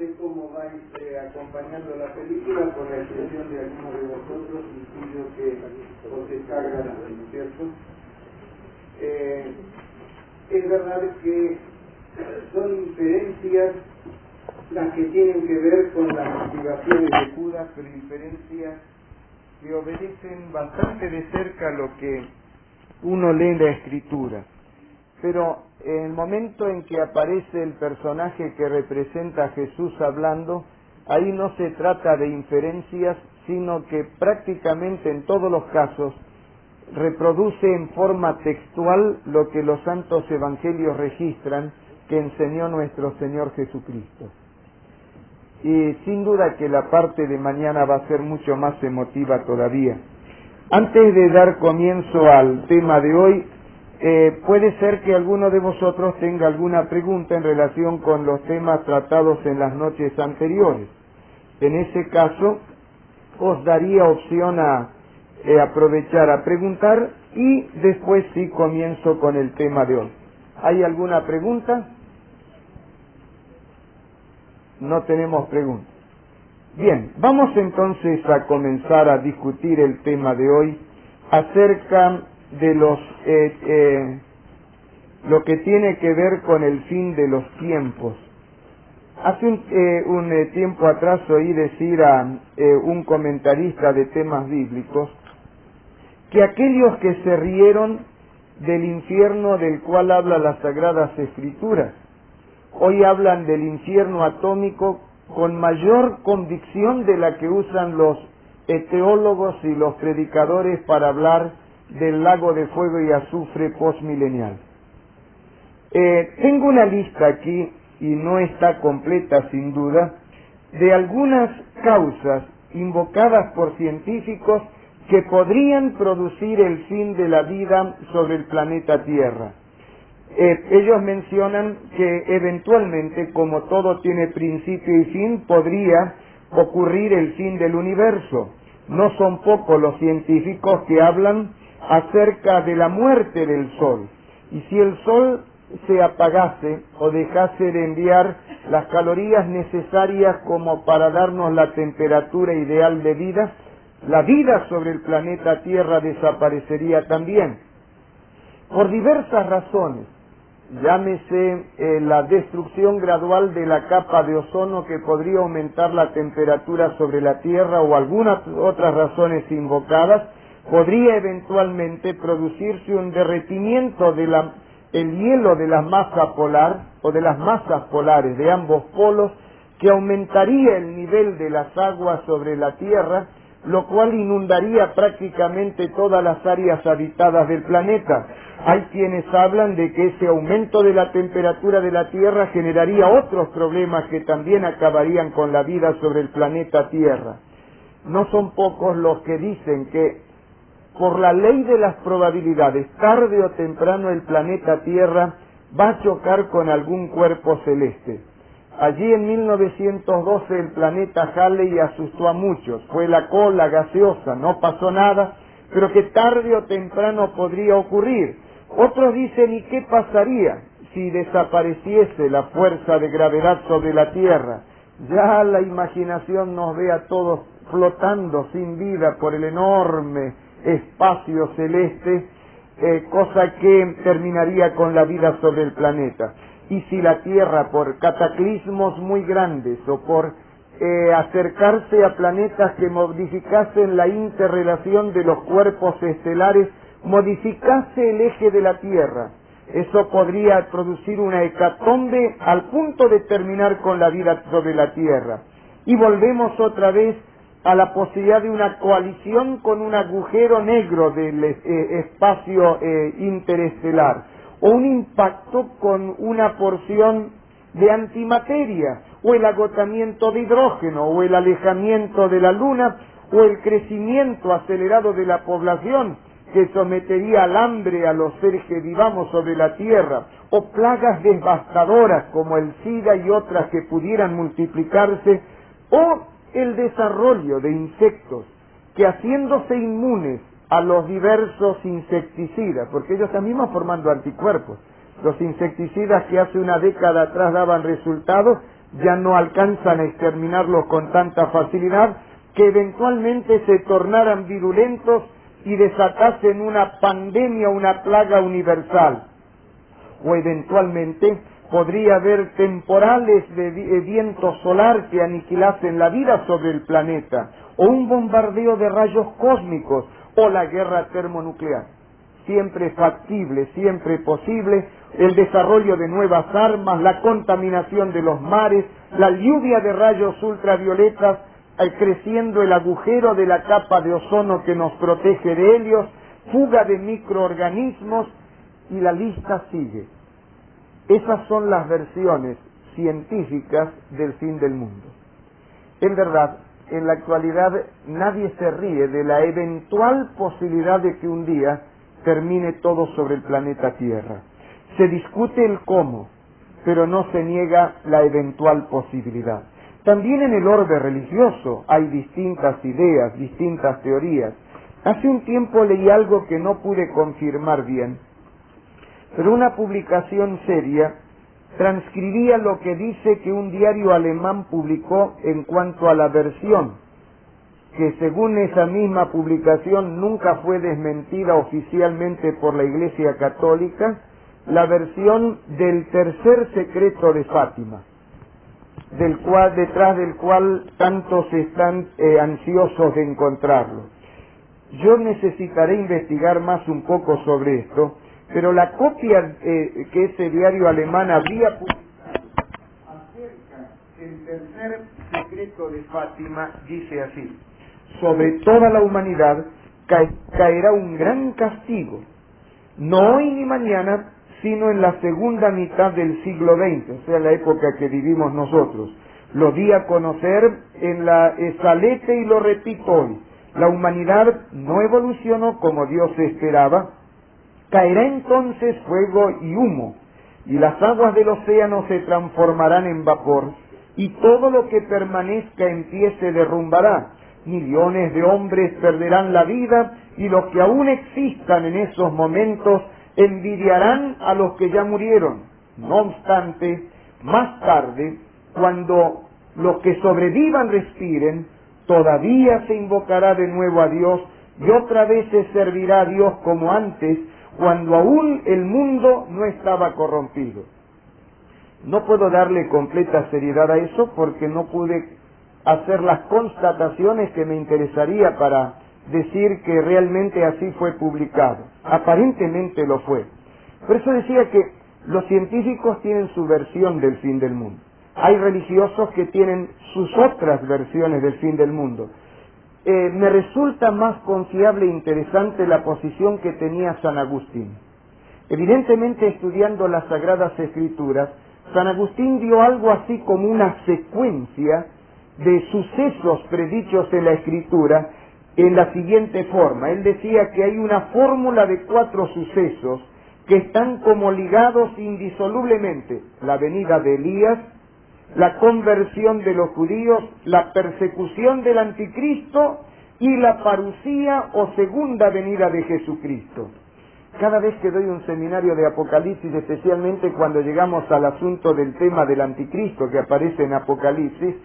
sé cómo vais acompañando la película, con la excepción de algunos de vosotros, intuyo que os descargan, ¿no es cierto? Es verdad que son inferencias las que tienen que ver con las motivaciones de Judas, pero inferencias que obedecen bastante de cerca lo que uno lee en la Escritura. Pero en el momento en que aparece el personaje que representa a Jesús hablando, ahí no se trata de inferencias, sino que prácticamente en todos los casos reproduce en forma textual lo que los santos evangelios registran que enseñó nuestro Señor Jesucristo. Y sin duda que la parte de mañana va a ser mucho más emotiva todavía. Antes de dar comienzo al tema de hoy, puede ser que alguno de vosotros tenga alguna pregunta en relación con los temas tratados en las noches anteriores. En ese caso, os daría opción a aprovechar a preguntar y después sí comienzo con el tema de hoy. ¿Hay alguna pregunta? No tenemos preguntas. Bien, vamos entonces a comenzar a discutir el tema de hoy acerca de lo que tiene que ver con el fin de los tiempos. Hace un tiempo atrás oí decir a un comentarista de temas bíblicos que aquellos que se rieron del infierno del cual habla las Sagradas Escrituras, hoy hablan del infierno atómico con mayor convicción de la que usan los teólogos y los predicadores para hablar del lago de fuego y azufre postmilenial. Tengo una lista aquí, y no está completa sin duda, de algunas causas invocadas por científicos que podrían producir el fin de la vida sobre el planeta Tierra. Ellos mencionan que eventualmente, como todo tiene principio y fin, podría ocurrir el fin del universo. No son pocos los científicos que hablan acerca de la muerte del Sol. Y si el Sol se apagase o dejase de enviar las calorías necesarias como para darnos la temperatura ideal de vida, la vida sobre el planeta Tierra desaparecería también. Por diversas razones. Llámese la destrucción gradual de la capa de ozono que podría aumentar la temperatura sobre la Tierra o algunas otras razones invocadas, podría eventualmente producirse un derretimiento del hielo de la masa polar o de las masas polares de ambos polos que aumentaría el nivel de las aguas sobre la Tierra, lo cual inundaría prácticamente todas las áreas habitadas del planeta. Hay quienes hablan de que ese aumento de la temperatura de la Tierra generaría otros problemas que también acabarían con la vida sobre el planeta Tierra. No son pocos los que dicen que por la ley de las probabilidades, tarde o temprano el planeta Tierra va a chocar con algún cuerpo celeste. Allí en 1912 el planeta Halley asustó a muchos, fue la cola gaseosa, no pasó nada, pero que tarde o temprano podría ocurrir. Otros dicen, ¿y qué pasaría si desapareciese la fuerza de gravedad sobre la Tierra? Ya la imaginación nos ve a todos flotando sin vida por el enorme espacio celeste, cosa que terminaría con la vida sobre el planeta. Y si la Tierra, por cataclismos muy grandes o por acercarse a planetas que modificasen la interrelación de los cuerpos estelares, modificase el eje de la Tierra, eso podría producir una hecatombe al punto de terminar con la vida sobre la Tierra. Y volvemos otra vez a la posibilidad de una coalición con un agujero negro del espacio interestelar, o un impacto con una porción de antimateria, o el agotamiento de hidrógeno, o el alejamiento de la Luna, o el crecimiento acelerado de la población, que sometería al hambre a los seres que vivamos sobre la Tierra, o plagas devastadoras como el SIDA y otras que pudieran multiplicarse, o el desarrollo de insectos que, haciéndose inmunes a los diversos insecticidas, porque ellos también van formando anticuerpos, los insecticidas que hace una década atrás daban resultados, ya no alcanzan a exterminarlos con tanta facilidad, que eventualmente se tornaran virulentos y desatasen una pandemia, una plaga universal. O eventualmente podría haber temporales de viento solar que aniquilasen la vida sobre el planeta, o un bombardeo de rayos cósmicos, o la guerra termonuclear. Siempre factible, siempre posible, el desarrollo de nuevas armas, la contaminación de los mares, la lluvia de rayos ultravioletas, creciendo el agujero de la capa de ozono que nos protege de ellos, fuga de microorganismos, y la lista sigue. Esas son las versiones científicas del fin del mundo. En verdad, en la actualidad nadie se ríe de la eventual posibilidad de que un día termine todo sobre el planeta Tierra. Se discute el cómo, pero no se niega la eventual posibilidad. También en el orbe religioso hay distintas ideas, distintas teorías. Hace un tiempo leí algo que no pude confirmar bien, pero una publicación seria transcribía lo que dice que un diario alemán publicó en cuanto a la versión, que según esa misma publicación nunca fue desmentida oficialmente por la Iglesia Católica, la versión del tercer secreto de Fátima, detrás del cual tantos están ansiosos de encontrarlo. Yo necesitaré investigar más un poco sobre esto, pero la copia que ese diario alemán había publicado acerca del tercer secreto de Fátima dice así: sobre toda la humanidad caerá un gran castigo, no hoy ni mañana, sino en la segunda mitad del siglo XX, o sea, la época que vivimos nosotros. Lo di a conocer en la Salete y lo repito hoy. La humanidad no evolucionó como Dios esperaba. Caerá entonces fuego y humo, y las aguas del océano se transformarán en vapor, y todo lo que permanezca en pie se derrumbará. Millones de hombres perderán la vida, y los que aún existan en esos momentos envidiarán a los que ya murieron. No obstante, más tarde, cuando los que sobrevivan respiren, todavía se invocará de nuevo a Dios, y otra vez se servirá a Dios como antes, cuando aún el mundo no estaba corrompido. No puedo darle completa seriedad a eso porque no pude hacer las constataciones que me interesaría para decir que realmente así fue publicado. Aparentemente lo fue. Por eso decía que los científicos tienen su versión del fin del mundo. Hay religiosos que tienen sus otras versiones del fin del mundo. Me resulta más confiable e interesante la posición que tenía San Agustín. Evidentemente, estudiando las Sagradas Escrituras, San Agustín dio algo así como una secuencia de sucesos predichos en la Escritura en la siguiente forma. Él decía que hay una fórmula de 4 sucesos que están como ligados indisolublemente: la venida de Elías, la conversión de los judíos, la persecución del anticristo y la parusía o segunda venida de Jesucristo. Cada vez que doy un seminario de Apocalipsis, especialmente cuando llegamos al asunto del tema del anticristo que aparece en Apocalipsis,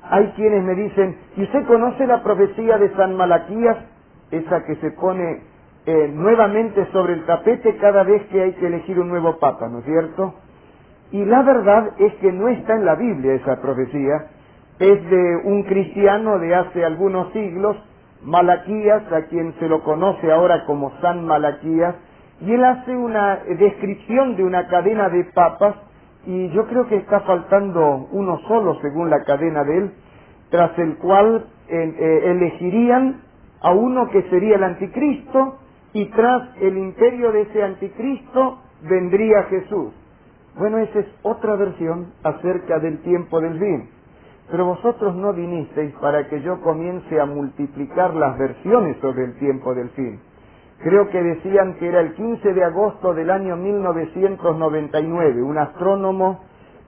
hay quienes me dicen: ¿y usted conoce la profecía de San Malaquías? Esa que se pone nuevamente sobre el tapete cada vez que hay que elegir un nuevo papa, ¿no es cierto? Y la verdad es que no está en la Biblia esa profecía, es de un cristiano de hace algunos siglos, Malaquías, a quien se lo conoce ahora como San Malaquías, y él hace una descripción de una cadena de papas, y yo creo que está faltando uno solo según la cadena de él, tras el cual elegirían a uno que sería el anticristo, y tras el imperio de ese anticristo vendría Jesús. Bueno, esa es otra versión acerca del tiempo del fin. Pero vosotros no vinisteis para que yo comience a multiplicar las versiones sobre el tiempo del fin. Creo que decían que era el 15 de agosto del año 1999, un astrónomo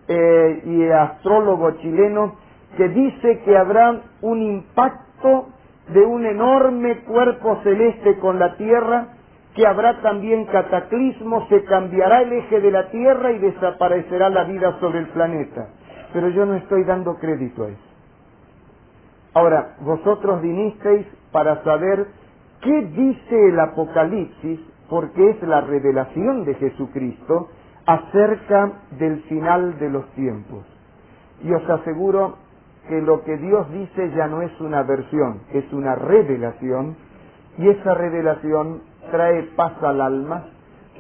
y astrólogo chileno que dice que habrá un impacto de un enorme cuerpo celeste con la Tierra, que habrá también cataclismos, se cambiará el eje de la Tierra y desaparecerá la vida sobre el planeta. pero yo no estoy dando crédito a eso. Ahora, vosotros vinisteis para saber qué dice el Apocalipsis, porque es la revelación de Jesucristo acerca del final de los tiempos. Y os aseguro que lo que Dios dice ya no es una versión, es una revelación, y esa revelación trae paz al alma,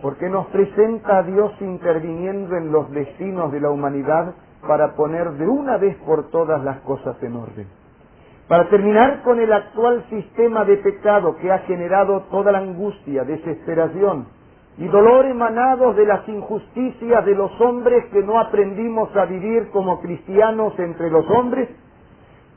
porque nos presenta a Dios interviniendo en los destinos de la humanidad para poner de una vez por todas las cosas en orden. Para terminar con el actual sistema de pecado que ha generado toda la angustia, desesperación y dolor emanados de las injusticias de los hombres que no aprendimos a vivir como cristianos entre los hombres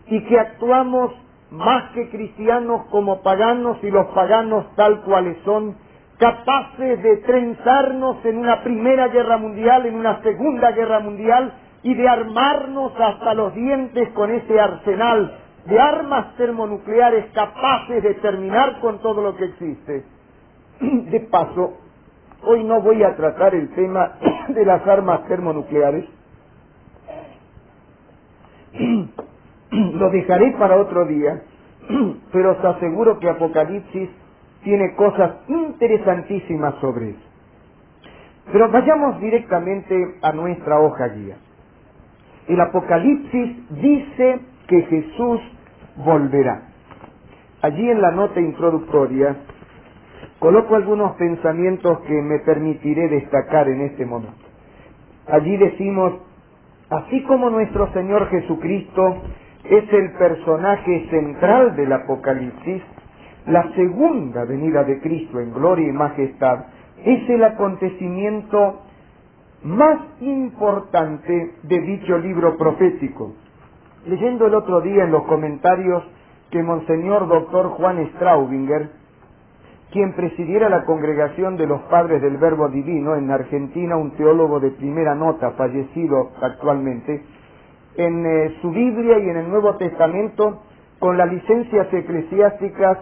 y que actuamos más que cristianos como paganos y los paganos tal cuales son, capaces de trenzarnos en una primera guerra mundial, en una segunda guerra mundial y de armarnos hasta los dientes con ese arsenal de armas termonucleares capaces de terminar con todo lo que existe. De paso, hoy no voy a tratar el tema de las armas termonucleares. Lo dejaré para otro día, pero os aseguro que Apocalipsis tiene cosas interesantísimas sobre eso. Pero vayamos directamente a nuestra hoja guía. El Apocalipsis dice que Jesús volverá. Allí en la nota introductoria coloco algunos pensamientos que me permitiré destacar en este momento. Allí decimos, así como nuestro Señor Jesucristo es el personaje central del Apocalipsis, la segunda venida de Cristo en gloria y majestad es el acontecimiento más importante de dicho libro profético. Leyendo el otro día en los comentarios que Monseñor Dr. Juan Straubinger, quien presidiera la congregación de los Padres del Verbo Divino en Argentina, un teólogo de primera nota, fallecido actualmente, en su Biblia y en el Nuevo Testamento, con las licencias eclesiásticas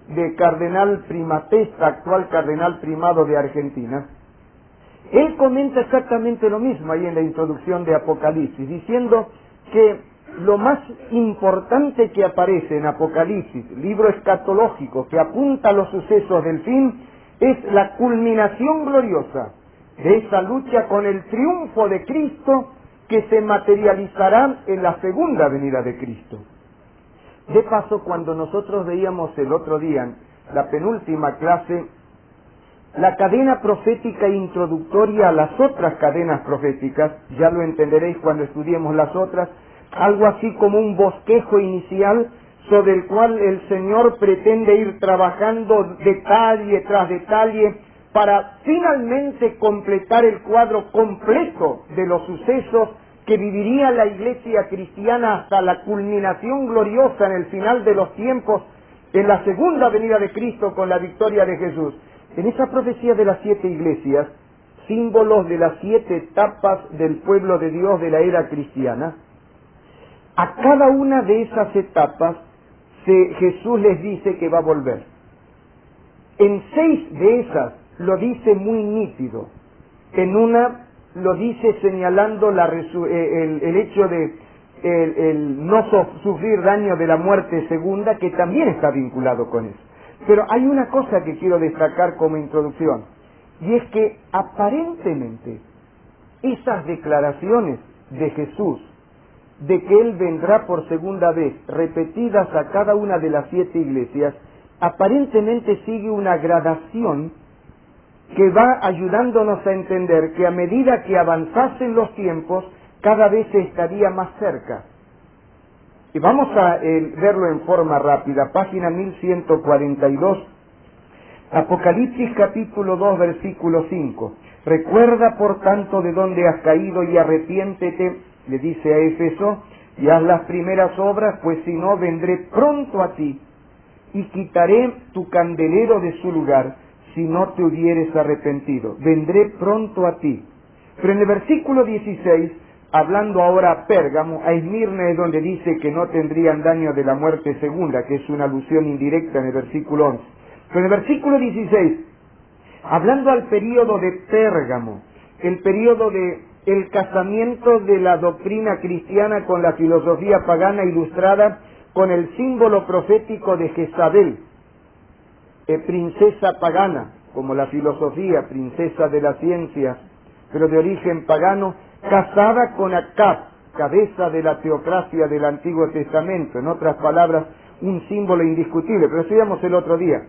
de Cardenal Primatesta, actual Cardenal Primado de Argentina, él comenta exactamente lo mismo ahí en la introducción de Apocalipsis, diciendo que lo más importante que aparece en Apocalipsis, libro escatológico que apunta a los sucesos del fin, es la culminación gloriosa de esa lucha con el triunfo de Cristo que se materializará en la segunda venida de Cristo. De paso, cuando nosotros veíamos el otro día, la penúltima clase, la cadena profética introductoria a las otras cadenas proféticas, ya lo entenderéis cuando estudiemos las otras, algo así como un bosquejo inicial sobre el cual el Señor pretende ir trabajando detalle tras detalle para finalmente completar el cuadro completo de los sucesos que viviría la Iglesia cristiana hasta la culminación gloriosa en el final de los tiempos, en la segunda venida de Cristo con la victoria de Jesús. En esa profecía de las 7 iglesias, símbolos de las 7 etapas del pueblo de Dios de la era cristiana, a cada una de esas etapas Jesús les dice que va a volver. En 6 de esas lo dice muy nítido. En una lo dice señalando el hecho de el no sufrir daño de la muerte segunda, que también está vinculado con eso. Pero hay una cosa que quiero destacar como introducción, y es que aparentemente esas declaraciones de Jesús de que Él vendrá por segunda vez, repetidas a cada una de las 7 iglesias, aparentemente sigue una gradación que va ayudándonos a entender que a medida que avanzasen los tiempos, cada vez estaría más cerca. Y vamos a verlo en forma rápida, página 1142, Apocalipsis capítulo 2, versículo 5. Recuerda por tanto de dónde has caído y arrepiéntete, le dice a Éfeso, y haz las primeras obras, pues si no vendré pronto a ti y quitaré tu candelero de su lugar, si no te hubieres arrepentido. Vendré pronto a ti. Pero en el versículo 16, hablando ahora a Pérgamo, a Esmirna es donde dice que no tendrían daño de la muerte segunda, que es una alusión indirecta en el versículo 11. Pero en el versículo 16, hablando al período de Pérgamo, el período de el casamiento de la doctrina cristiana con la filosofía pagana ilustrada con el símbolo profético de Jezabel, princesa pagana, como la filosofía, princesa de la ciencia, pero de origen pagano, casada con Acab, cabeza de la teocracia del Antiguo Testamento, en otras palabras, un símbolo indiscutible, pero estudiamos el otro día.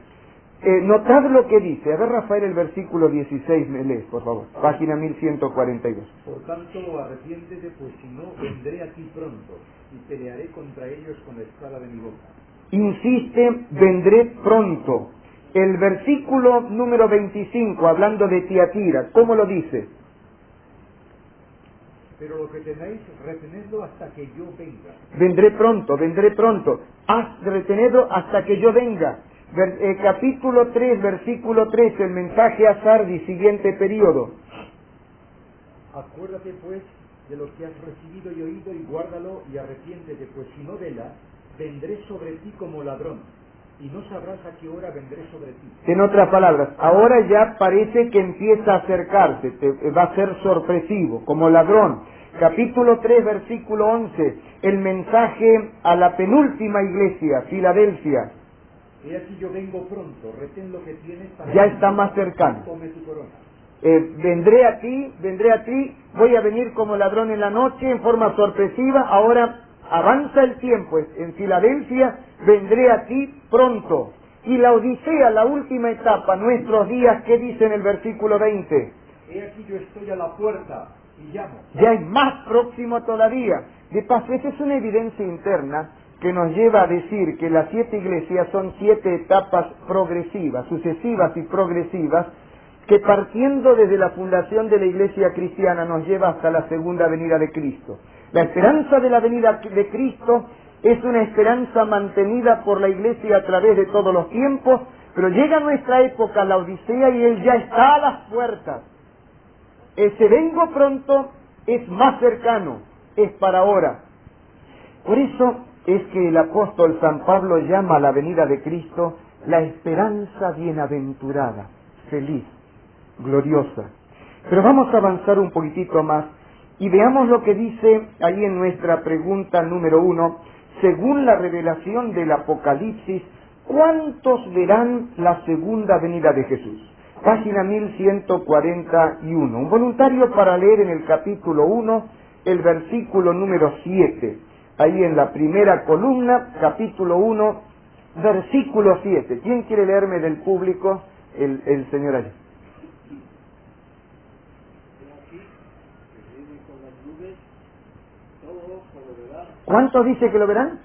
Notad lo que dice. A ver, Rafael, el versículo 16, me lees, por favor. Página 1142. Por tanto, arrepiéntete, pues si no, vendré a ti pronto, y pelearé contra ellos con la espada de mi boca. Insiste, vendré pronto. El versículo número 25, hablando de Tiatira, ¿cómo lo dice? Pero lo que tenéis, retenedlo hasta que yo venga. Vendré pronto, vendré pronto. Retenedlo hasta que yo venga. Capítulo 3, versículo 3, el mensaje a Sardis, siguiente periodo. Acuérdate pues de lo que has recibido y oído, y guárdalo, y arrepiéntete, pues si no vela, vendré sobre ti como ladrón, y no sabrás a qué hora vendré sobre ti. En otras palabras, ahora ya parece que empieza a acercarse, va a ser sorpresivo, como ladrón. Capítulo 3, versículo 11, el mensaje a la penúltima iglesia, Filadelfia. He aquí yo vengo pronto, retén lo que tienes para ya está más cercano. Tome tu corona. Vendré a ti, voy a venir como ladrón en la noche, en forma sorpresiva. Ahora avanza el tiempo, en Filadelfia, vendré a ti pronto. Y la Odisea, la última etapa, nuestros días, ¿qué dice en el versículo 20? He aquí yo estoy a la puerta y llamo. Ya es más próximo todavía. De paso, esa es una evidencia interna que nos lleva a decir que las 7 iglesias son 7 etapas progresivas, sucesivas y progresivas, que partiendo desde la fundación de la iglesia cristiana nos lleva hasta la segunda venida de Cristo. La esperanza de la venida de Cristo es una esperanza mantenida por la iglesia a través de todos los tiempos, pero llega nuestra época, la Odisea, y Él ya está a las puertas. Ese vengo pronto es más cercano, es para ahora. Por eso es que el apóstol San Pablo llama a la venida de Cristo la esperanza bienaventurada, feliz, gloriosa. Pero vamos a avanzar un poquitito más y veamos lo que dice ahí en nuestra pregunta número 1. Según la revelación del Apocalipsis, ¿cuántos verán la segunda venida de Jesús? Página 1141. Un voluntario para leer en el capítulo 1, el versículo número 7. Ahí en la primera columna, capítulo 1, versículo 7. ¿Quién quiere leerme del público? El señor allí. ¿Cuántos dice que lo verán?